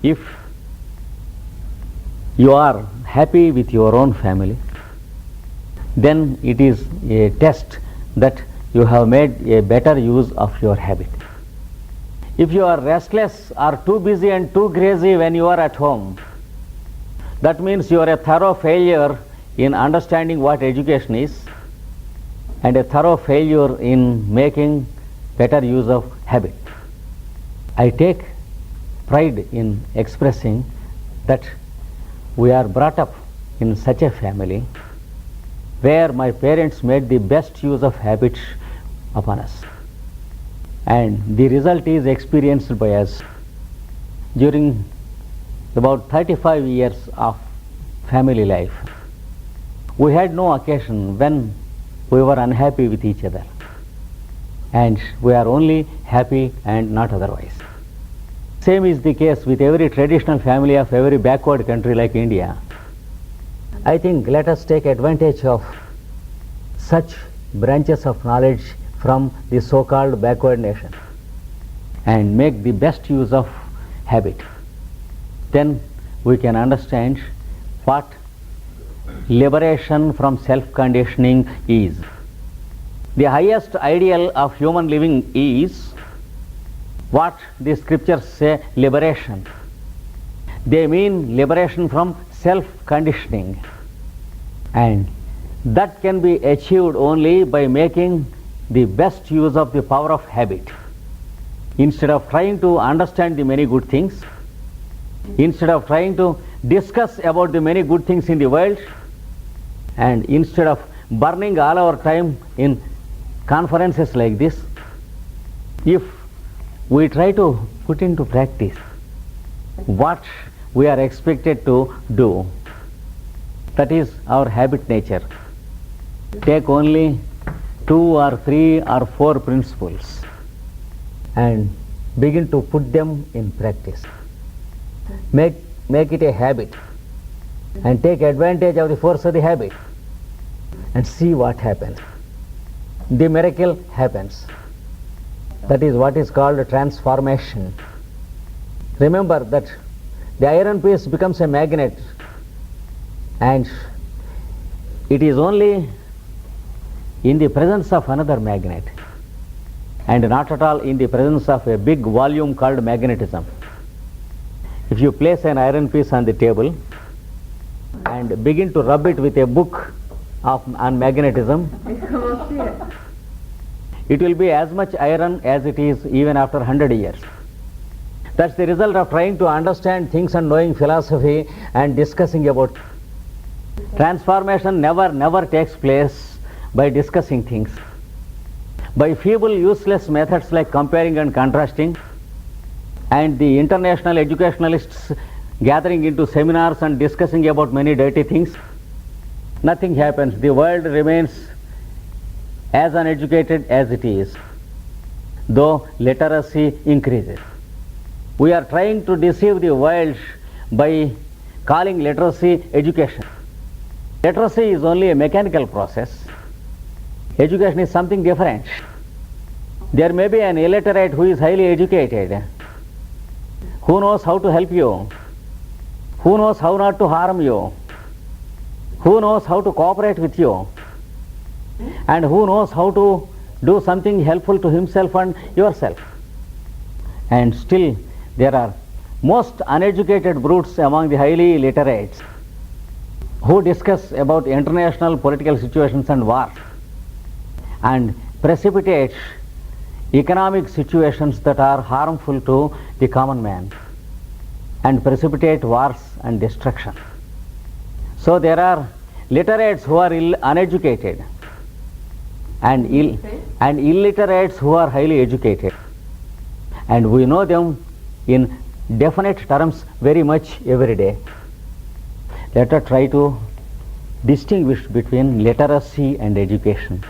If you are happy with your own family, then it is a test that you have made a better use of your habit. If you are restless or too busy and too crazy when you are at home, that means you are a thorough failure in understanding what education is and a thorough failure in making better use of habit. I take pride in expressing that we are brought up in such a family where my parents made the best use of habits upon us, and the result is experienced by us during about 35 years of family life. We had no occasion when we were unhappy with each other, and we are only happy and not otherwise. Same is the case with every traditional family of every backward country like India. I think let us take advantage of such branches of knowledge from the so-called backward nation and make the best use of habit. Then we can understand what liberation from self-conditioning is. The highest ideal of human living is what the scriptures say, liberation. They mean liberation from self-conditioning, and that can be achieved only by making the best use of the power of habit. Instead of trying to understand the many good things, instead of trying to discuss about the many good things in the world, and instead of burning all our time in conferences like this, if we try to put into practice what we are expected to do, that is our habit nature. Take only 2 or 3 or 4 principles and begin to put them in practice. Make it a habit and take advantage of the force of the habit and see what happens. The miracle happens. That is what is called transformation. Remember that the iron piece becomes a magnet, and it is only in the presence of another magnet and not at all in the presence of a big volume called magnetism. If you place an iron piece on the table and begin to rub it with a book on magnetism, it will be as much iron as it is even after 100 years. That's the result of trying to understand things and knowing philosophy and discussing about. Transformation never takes place by discussing things. By feeble, useless methods like comparing and contrasting, and the international educationalists gathering into seminars and discussing about many dirty things, nothing happens. The world remains as uneducated as it is, though literacy increases. We are trying to deceive the world by calling literacy education. Literacy is only a mechanical process. Education is something different. There may be an illiterate who is highly educated, who knows how to help you, who knows how not to harm you, who knows how to cooperate with you, and who knows how to do something helpful to himself and yourself. And still there are most uneducated brutes among the highly literates who discuss about international political situations and wars and precipitate economic situations that are harmful to the common man and precipitate wars and destruction. So there are literates who are uneducated and illiterates who are highly educated, and we know them in definite terms very much every day. Let us try to distinguish between literacy and education.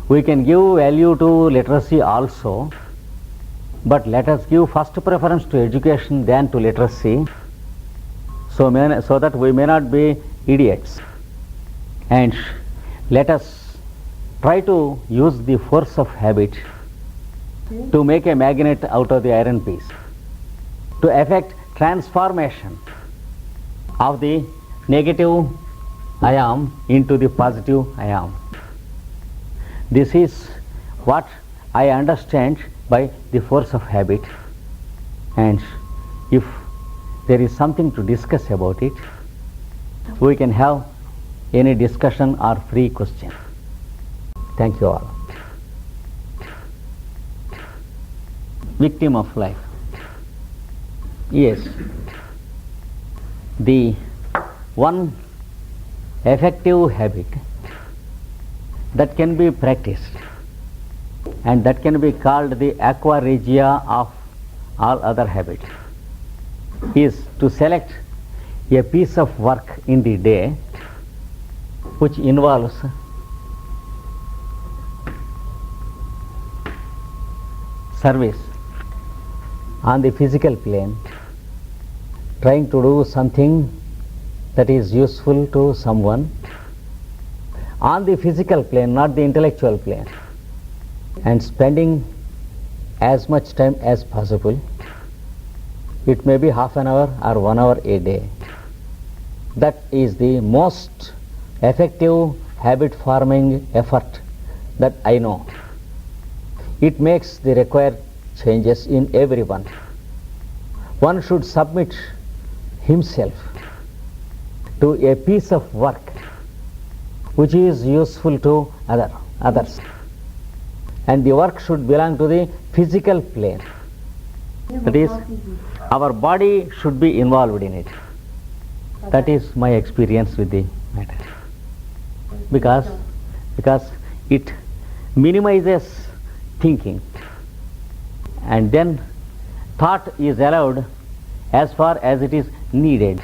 We can give value to literacy also, but let us give first preference to education than to literacy, so that we may not be idiots. And let us try to use the force of habit to make a magnet out of the iron piece. to effect transformation of the negative I am into the positive I am. This is what I understand by the force of habit, and if there is something to discuss about it, we can have any discussion or free question. Thank you all. Victim of life. Yes, the one effective habit that can be practiced and that can be called the aqua regia of all other habits is to select a piece of work in the day which involves service on the physical plane, trying to do something that is useful to someone on the physical plane, not the intellectual plane, and spending as much time as possible. It may be half an hour or 1 hour a day. That is the most effective habit forming effort that I know. It makes the required changes in everyone. One should submit himself to a piece of work which is useful to others, and the work should belong to the physical plane. That is, our body should be involved in it. That is my experience with the matter, because it minimizes thinking, and then thought is allowed as far as it is needed.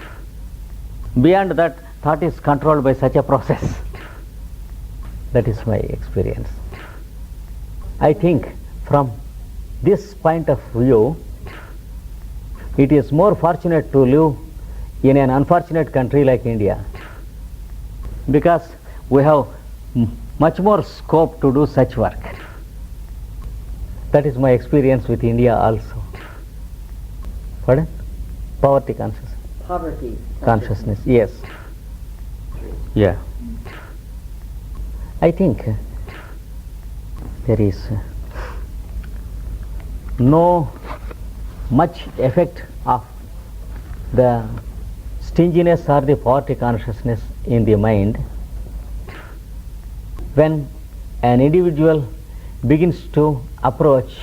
Beyond that, thought is controlled by such a process. That is my experience. I think from this point of view, it is more fortunate to live in an unfortunate country like India, because we have much more scope to do such work. That is my experience with India also. Pardon? Poverty consciousness. Poverty Consciousness, yes. Yeah. I think there is no much effect of the stinginess or the poverty consciousness in the mind when an individual begins to approach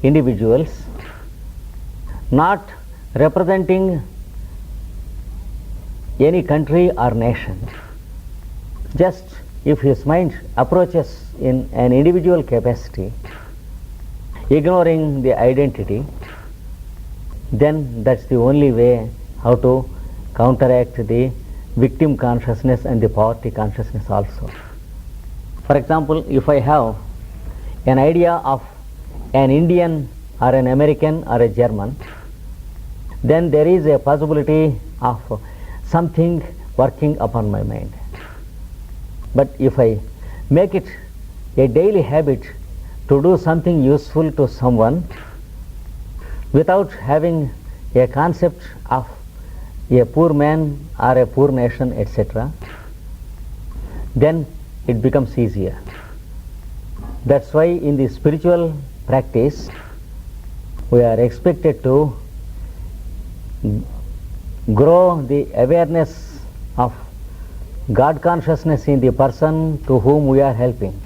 individuals not representing any country or nation. Just if his mind approaches in an individual capacity, ignoring the identity, then that's the only way how to counteract the victim consciousness and the poverty consciousness also. For example, if I have an idea of an Indian or an American or a German, then there is a possibility of something working upon my mind. But if I make it a daily habit to do something useful to someone without having a concept of a poor man or a poor nation, etc., then it becomes easier. That's why in the spiritual practice we are expected to grow the awareness of God consciousness in the person to whom we are helping.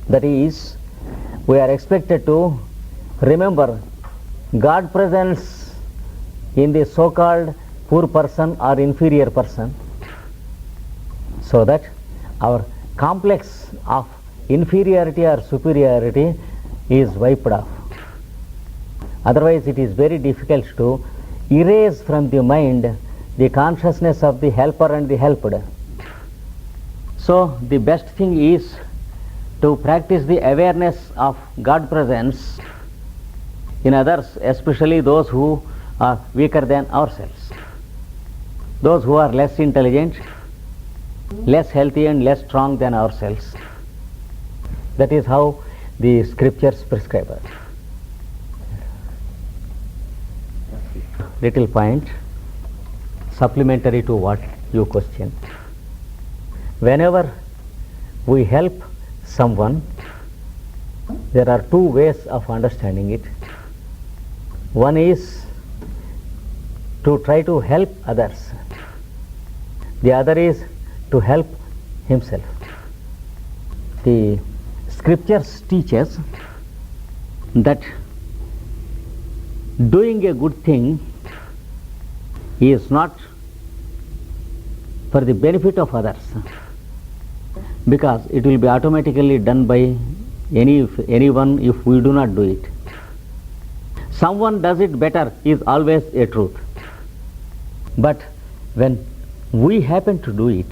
That is, we are expected to remember God presence in the so-called poor person or inferior person, so that our complex of inferiority or superiority is wiped off. Otherwise it is very difficult to erase from the mind the consciousness of the helper and the helped. So the best thing is to practice the awareness of God presence in others, especially those who are weaker than ourselves, those who are less intelligent, less healthy and less strong than ourselves. That is how the scriptures prescribe us. little point supplementary to what you questioned. Whenever we help someone, there are two ways of understanding it. One is to try to help others. The other is to help himself. The scriptures teach us that doing a good thing is not for the benefit of others, because it will be automatically done by anyone if we do not do it. Someone does it better is always a truth. But when we happen to do it,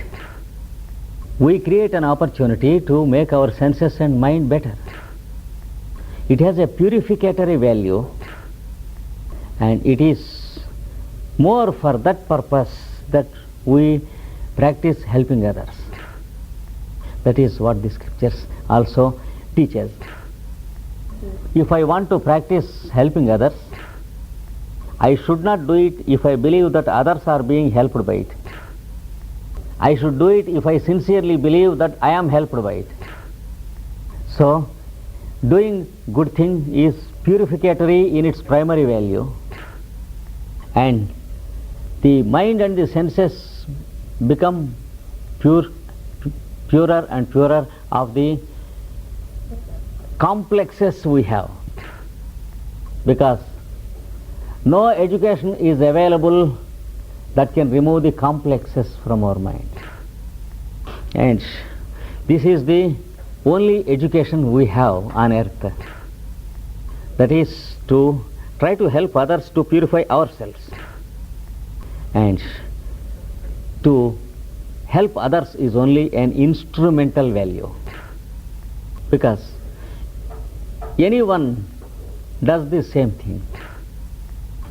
we create an opportunity to make our senses and mind better. It has a purificatory value, and it is more for that purpose that we practice helping others. That is what the scriptures also teach us. If I want to practice helping others, I should not do it if I believe that others are being helped by it. I should do it if I sincerely believe that I am helped by it. So, doing good thing is purificatory in its primary value, and the mind and the senses become purer and purer of the complexes we have, because no education is available that can remove the complexes from our mind. And this is the only education we have on earth, that is to try to help others to purify ourselves. And to help others is only an instrumental value, because anyone does the same thing.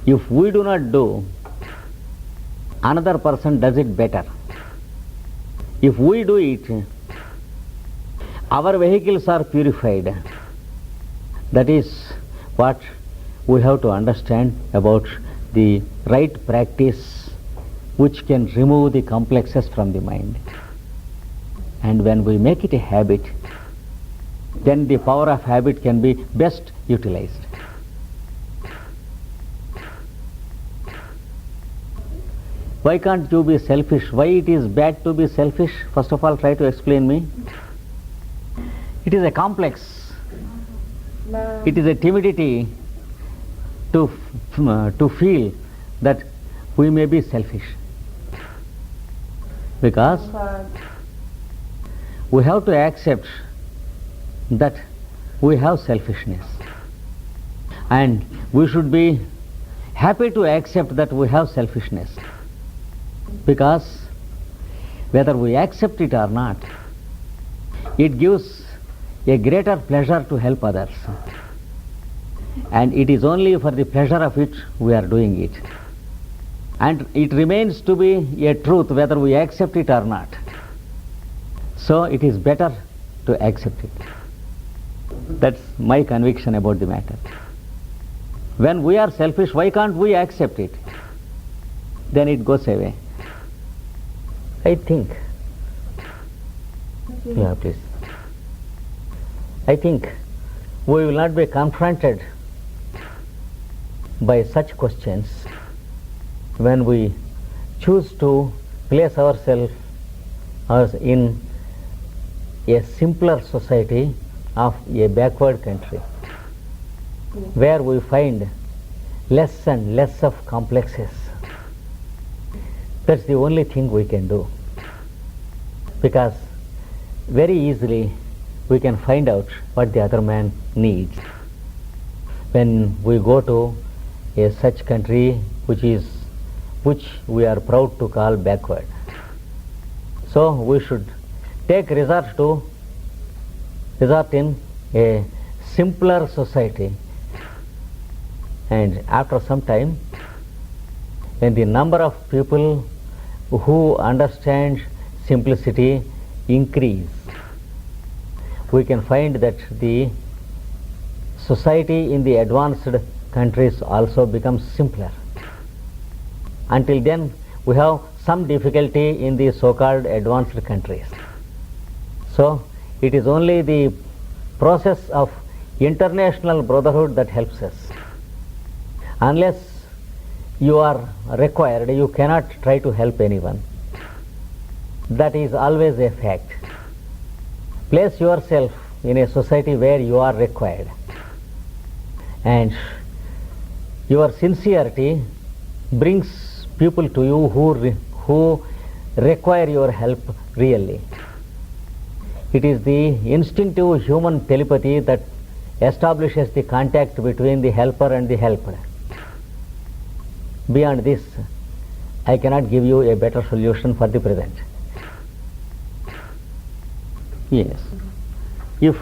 If we do not do, another person does it better. If we do it, our vehicles are purified. That is what we have to understand about the right practice which can remove the complexes from the mind. And when we make it a habit, then the power of habit can be best utilized. Why can't you be selfish? Why it is bad to be selfish? First of all, try to explain me. It is a complex. It is a timidity to feel that we may be selfish, because we have to accept that we have selfishness, and we should be happy to accept that we have selfishness, because whether we accept it or not, it gives a greater pleasure to help others, and it is only for the pleasure of it we are doing it, and it remains to be a truth whether we accept it or not. So it is better to accept it. That's my conviction about the matter. When we are selfish, why can't we accept it? Then it goes away. I think. Yeah, please. I think we will not be confronted by such questions when we choose to place ourselves in a simpler society of a backward country, where we find less and less of complexes. That's the only thing we can do, because very easily we can find out what the other man needs. When we go to a such country which we are proud to call backward, so we should take resort in a simpler society, and after some time, when the number of people who understand simplicity increase, we can find that the society in the advanced countries also becomes simpler. Until then, we have some difficulty in the so-called advanced countries. So, it is only the process of international brotherhood that helps us. Unless you are required, you cannot try to help anyone. That is always a fact. Place yourself in a society where you are required, and your sincerity brings people to you who require your help really. It is the instinctive human telepathy that establishes the contact between the helper and the helped. Beyond this, I cannot give you a better solution for the present. Yes. If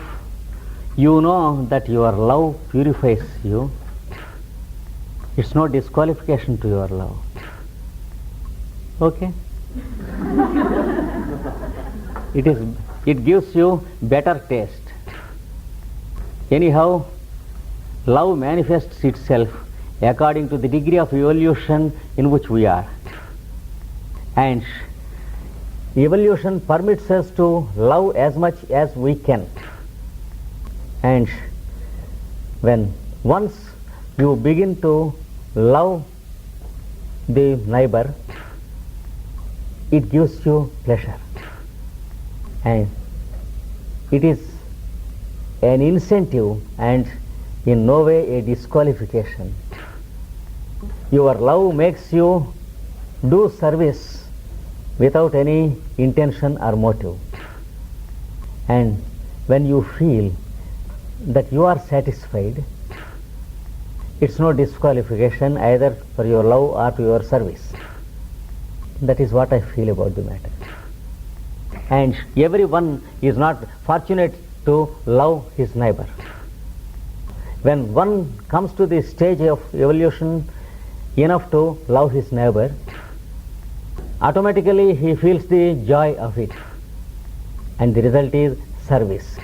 you know that your love purifies you, it's no disqualification to your love. Okay? It gives you better taste. Anyhow, love manifests itself according to the degree of evolution in which we are. And evolution permits us to love as much as we can. And when once you begin to love the neighbor, it gives you pleasure. And it is an incentive and in no way a disqualification. Your love makes you do service without any intention or motive. And when you feel that you are satisfied, it's no disqualification either for your love or to your service. That is what I feel about the matter. And everyone is not fortunate to love his neighbor. When one comes to the stage of evolution enough to love his neighbor, automatically he feels the joy of it, and the result is service,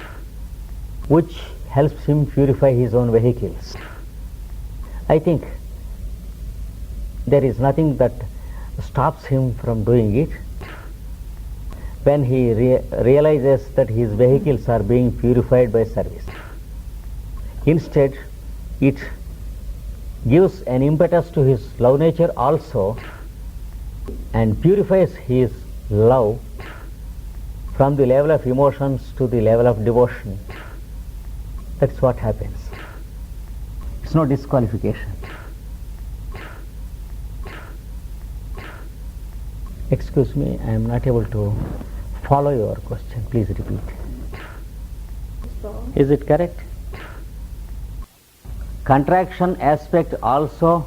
which helps him purify his own vehicles. I think there is nothing that stops him from doing it when he realizes that his vehicles are being purified by service. Instead, it gives an impetus to his love nature also and purifies his love from the level of emotions to the level of devotion. That's what happens. It's no disqualification. Excuse me, I am not able to follow your question. Please repeat. Is it correct? Contraction aspect also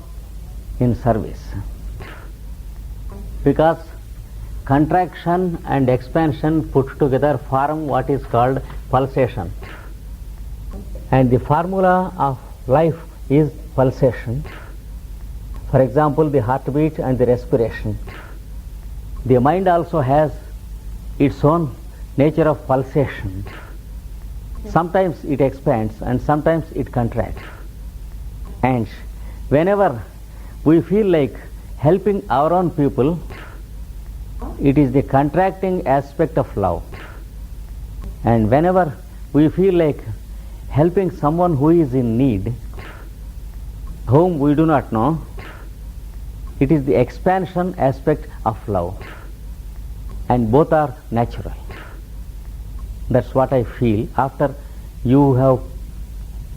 in service, because contraction and expansion put together form what is called pulsation, and the formula of life is pulsation. For example, the heartbeat and the respiration. The mind also has its own nature of pulsation. Sometimes it expands and sometimes it contracts. And whenever we feel like helping our own people, it is the contracting aspect of love. And whenever we feel like helping someone who is in need, whom we do not know, it is the expansion aspect of love. And both are natural. That's what I feel after you have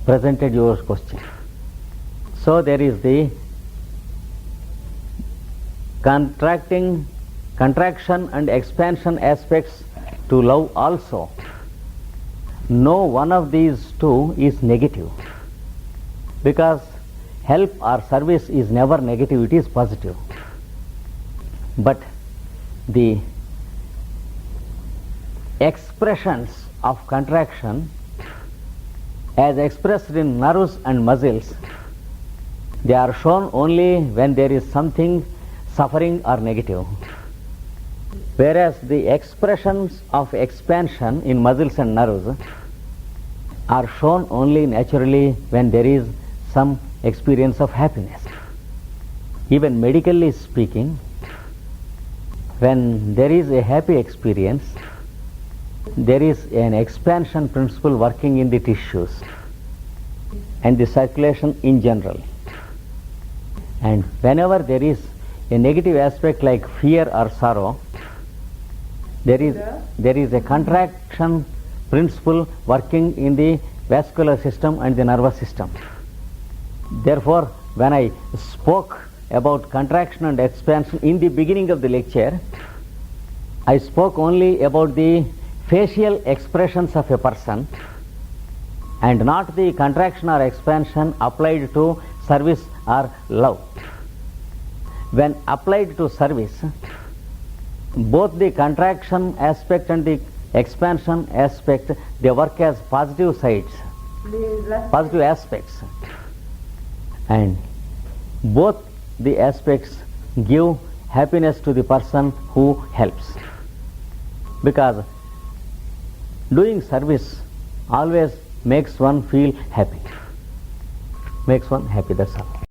presented your question. So there is the contraction and expansion aspects to love also. No one of these two is negative, because help or service is never negative, it is positive. But the expressions of contraction as expressed in nerves and muscles, they are shown only when there is something suffering or negative. Whereas the expressions of expansion in muscles and nerves are shown only naturally when there is some experience of happiness. Even medically speaking, when there is a happy experience, there is an expansion principle working in the tissues and the circulation in general. And whenever there is a negative aspect like fear or sorrow, there is a contraction principle working in the vascular system and the nervous system. Therefore, when I spoke about contraction and expansion in the beginning of the lecture, I spoke only about the facial expressions of a person and not the contraction or expansion applied to service or love. When applied to service, both the contraction aspect and the expansion aspect, they work as positive sides, positive aspects, and both the aspects give happiness to the person who helps, because doing service always makes one feel happy, that's all.